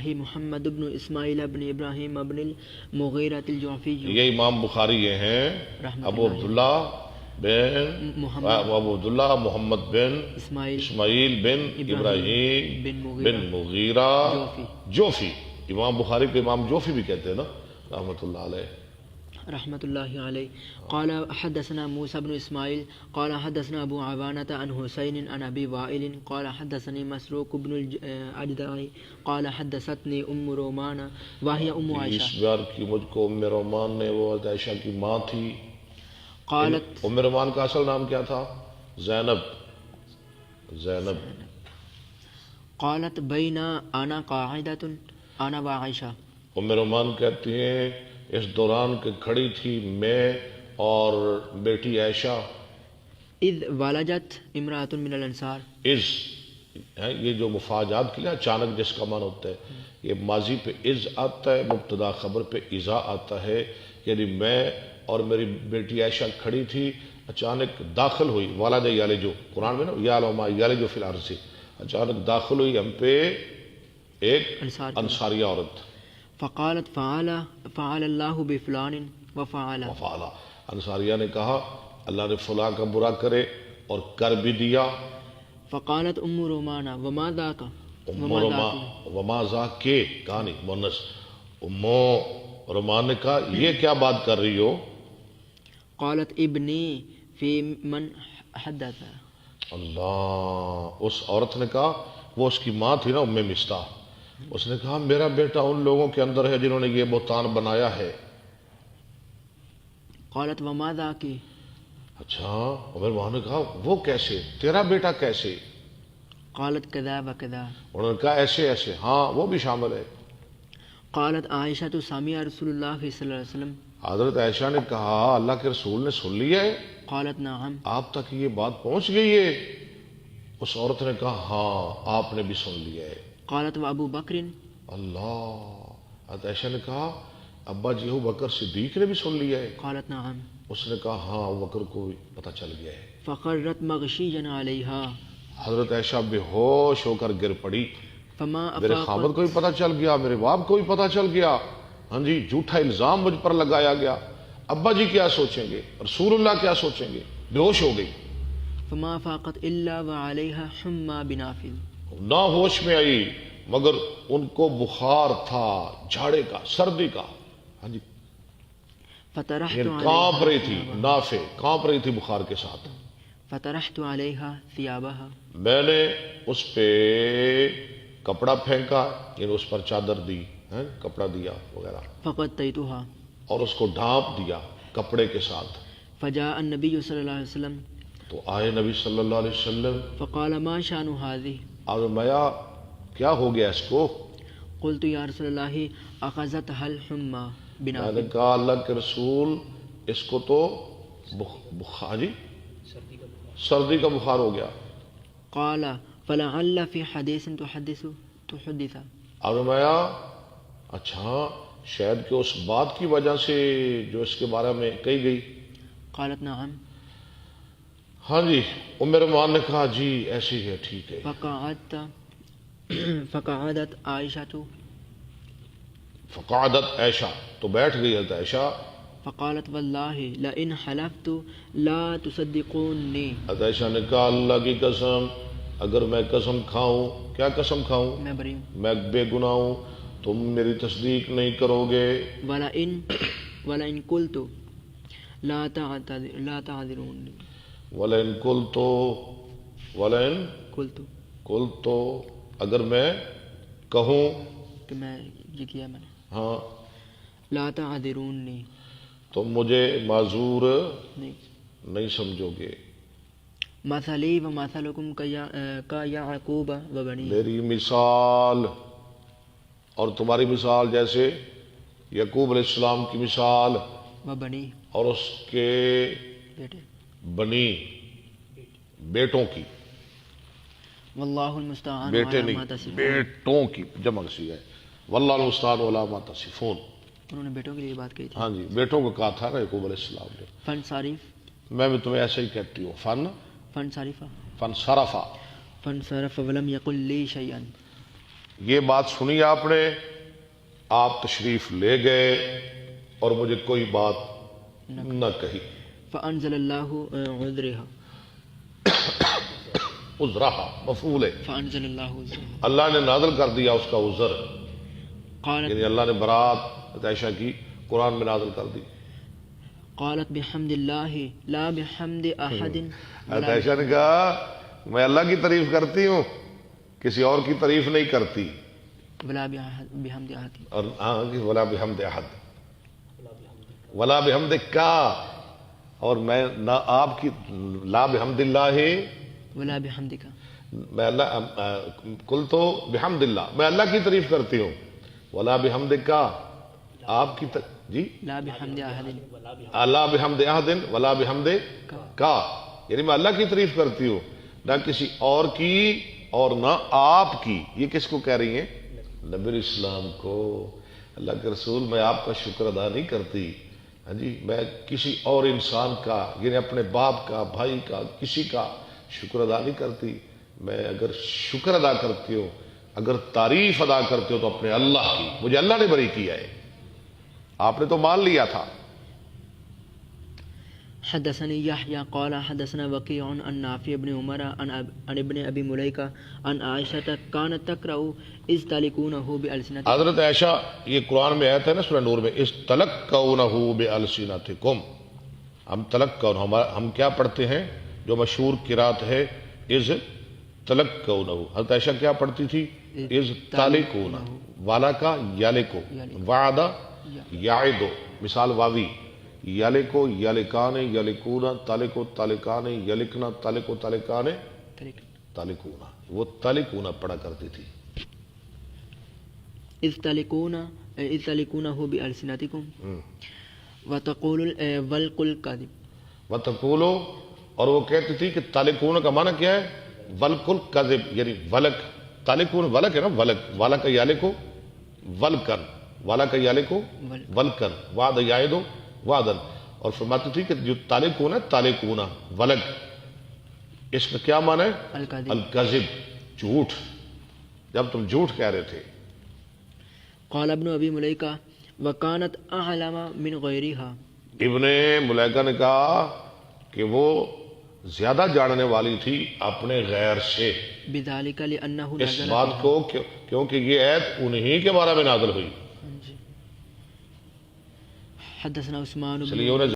محمد بن اسماعیل بن ابراہیم بن المغیرہ الجعفی. یہ امام بخاری یہ ہیں ابو عبداللہ محمد بن اسماعیل بن ابراہیم بن مغیرہ جوفی. امام بخاری کو امام جوفی بھی کہتے ہیں نا رحمۃ اللہ علیہ. رحمۃ اللہ علیہ. قال حدثنا موسى بن اسماعیل قال حدثنا ابو عوانة عن حسین عن ابی وائل قال حدثني مسروق بن الاجدع قال حدثتني ام رومان وهي ام عائشہ. اس بار کی مجھ کو ام رومان نے، وہ عائشہ کی ماں تھی. قالت ام رومان کا اصل نام کیا تھا؟ زینب. قالت بین انا قاعدۃ انا وعائشہ. ام رومان کہتی ہیں اس دوران کہ کھڑی تھی میں اور بیٹی عائشہ. اذ ولجت امرأۃ من الانصار. یہ جو مفاجات کے لیے اچانک جس کا معنی ہوتا ہے، یہ ماضی پہ از آتا ہے، مبتدا خبر پہ اذا آتا ہے. یعنی میں اور میری بیٹی عائشہ کھڑی تھی، اچانک داخل ہوئی. والد یالجو قرآن میں نا یعلم یالجو فی الارض، اچانک داخل ہوئی ہم پہ ایک انصاریہ عورت. فقالت فعل اللہ بفلان وفعل. انصاریہ نے کہا اللہ نے فلاں کا برا کرے اور کر بھی دیا. فقالت ام رومانہ وما ذاک. وما ذاک کے کہانی مونس. ام رومان نے کہا یہ کیا بات کر رہی ہو؟ قالت ابنی فی من حدث. اللہ. اس عورت نے کہا، وہ اس کی ماں تھی نا ام مستح، اس نے کہا میرا بیٹا ان لوگوں کے اندر ہے جنہوں نے یہ بہتان بنایا ہے. قالت وما ذاک. اچھا. عمر وہاں نے کہا وہ کیسے، تیرا بیٹا کیسے؟ قالت کذا وکذا. انہوں نے کہا ایسے ایسے. ہاں وہ بھی شامل ہے. قالت عائشہ سمع رسول اللہ صلی اللہ علیہ وسلم. حضرت عائشہ نے کہا اللہ کے رسول نے سن لیا ہے؟ قالت نعم. آپ تک یہ بات پہنچ گئی ہے؟ اس عورت نے کہا ہاں آپ نے بھی سن لیا ہے. قالت و ابو بکر. اللہ. حضرت عائشہ نے کہا ابا جی ابو بکر صدیق نے بھی سن لیا ہے؟ قالت نعم. اس نے کہا ہاں ابو بکر کو بھی پتہ چل گیا ہے. فقرت مغشیا علیہا. حضرت عائشہ بے ہوش ہو کر گر پڑی. میرے خامد کو بھی پتہ چل گیا، میرے باپ کو بھی پتہ چل گیا. ہاں جی، جھوٹا الزام مجھ پر لگایا گیا. ابا جی کیا سوچیں گے، رسول اللہ کیا سوچیں گے. بے ہوش ہو گئی. فما فاقت الا وعلیہا حمی بنافذ. نہ ہوش میں آئی مگر ان کو بخار تھا، جھاڑے کا، سردی کا. ہاں جی، فطرحت کانپ رہی تھی، نافع کانپ رہی تھی بخار کے ساتھ. فطرحت علیہا ثیابہا. میں نے اس پہ کپڑا پھینکا، یعنی اس پر چادر دی، کپڑا دیا وغیرہ، فغطیتہا. اور اس کو ڈھانپ دیا کپڑے کے ساتھ. فجاء النبی صلی اللہ علیہ وسلم. تو آئے نبی صلی اللہ علیہ وسلم. فقال ما شان هذه. اور میں کیا ہو گیا اس کو؟ قلت یا رسول اللہ اخذتها الحمى بنافذ. میں نے کہا اللہ کے رسول اس کو تو بخار، جی سردی کا بخار ہو گیا. قال فلعل فی حدیث تحدث. اور میں اچھا شاید کہ اس بات کی وجہ سے جو اس کے بارے میں کہی گئی. قالت نعم. ہاں جی. ام رومان نے کہا جی ایسے ہی ہے، ٹھیک ہے. فقعدت عائشہ. فقعدت عائشہ، تو بیٹھ گئی حضرت عائشہ. فقالت واللہ لئن حلفت لا تصدقونی. حضرت عائشہ نے کہا اللہ کی قسم اگر میں قسم کھاؤں، کیا قسم کھاؤں؟ میں بری ہوں، میں بے گناہ ہوں، تم میری تصدیق نہیں کرو گے. ولئن قلت لا تعذرونی. ولئن قلت اگر میں کہوں کہ میں یہ کیا میں نے، ہاں، لا تعذرونی تم مجھے معذور نہیں سمجھو گے. مثلی و مثلکم کا یعقوب و بنی. میری مثال اور تمہاری مثال جیسے یعقوب علیہ السلام کی مثال و بنی، اور اس کے بنی بیٹوں کی. واللہ المستعان بیٹے علی ما نہیں، تصفون. بیٹوں کی جمع سی ہے. واللہ المستعان علی ما تصفون. انہوں نے بیٹوں کے لیے بات کہی تھی. ہاں جی، بیٹوں کو کہا تھا نا یعقوب علیہ السلام نے. فن صارف. میں بھی تمہیں ایسے ہی کہتی ہوں. فن صارفہ. فن صرفا. فن صرف ولم یقل لی شیئا. یہ بات سنی آپ نے، آپ تشریف لے گئے اور مجھے کوئی بات نہ کہی. فانزل اللہ عذرها، عذرہا مفعول ہے، فانزل اللہ عذرها، اللہ نے نازل کر دیا اس کا عذر، قالت یعنی اللہ نے برات عائشہ کی قرآن میں نازل کر دی. قالت بحمد اللہ لا بحمد احد حضرت عائشہ نے کہا میں اللہ کی تعریف کرتی ہوں، کسی اور کی تعریف نہیں کرتی. ولا بحمد احد، اور ہاں کہ ولا بحمد احد، ولا بحمد کا، اور میں نہ آپ کی، لا بحمد اللہ، ولا بحمدک، میں اللہ کل تو بحمد اللہ، میں اللہ کی تعریف کرتی ہوں، ولا بحمد کا، آپ کی جی لا بحمد احد، لا بحمد احد ولا بحمد کا، یعنی میں اللہ کی تعریف کرتی ہوں نہ کسی اور کی اور نہ آپ کی. یہ کس کو کہہ رہی ہیں؟ نبی اسلام کو. اللہ کے رسول میں آپ کا شکر ادا نہیں کرتی، ہاں جی، میں کسی اور انسان کا، یعنی اپنے باپ کا، بھائی کا، کسی کا شکر ادا نہیں کرتی. میں اگر شکر ادا کرتی ہوں، اگر تعریف ادا کرتے ہو تو اپنے اللہ کی، مجھے اللہ نے بری کیا ہے، آپ نے تو مان لیا تھا. حدثني يحيى قال حدثنا وكيع عن نافع بن عمر عن ابن ابي مليكه عن عائشه كانت تقرأ اذ تلقونه بألسنتكم. حضرت عائشہ، یہ قرآن میں آیت ہے نا سورہ نور میں، اس تلقونه بألسنتکم، ہم تلقون، ہم کیا پڑھتے ہیں جو مشہور قرات ہے از تلقونه. حضرت عائشہ کیا پڑھتی تھی؟ از تالکون، والا کا یالکو، وعدہ یعدو، مثال واوی، یالکو یالکان یالکون، تالکو تالکان یلکنا، تالکو تالکان تالکون، وہ تالکون پڑھا کرتی تھی. اذ تلقونه بألسنتكم وتقول والقل كذب. وتقولو، اور وہ کہتی تھی کہ تالکون کا معنی کیا ہے؟ ولکل کذب، یعنی ولک، تالکون ولک ہے نا، ولک، والا کا یالکو ولکن، والا کا یالکو ولکن، وعد یعدو وعدن. اور فرماتی تھی کہ جو تالکون ہے، تالکون ولک، اس کا کیا معنی ہے؟ الکذب، الکذب، جھوٹ، جب تم جھوٹ کہہ رہے تھے. قال ابن ابی ملیکہ وکانت اعلم من غیرها. ابن ملیکہ نے کہا کہ وہ زیادہ جاننے والی تھی اپنے غیر سے، بذلك لانه اس نزل بات کو، کیونکہ یہ آیت انہی کے بارے میں نازل ہوئی. حدثنا عثمان اس لیے انہیں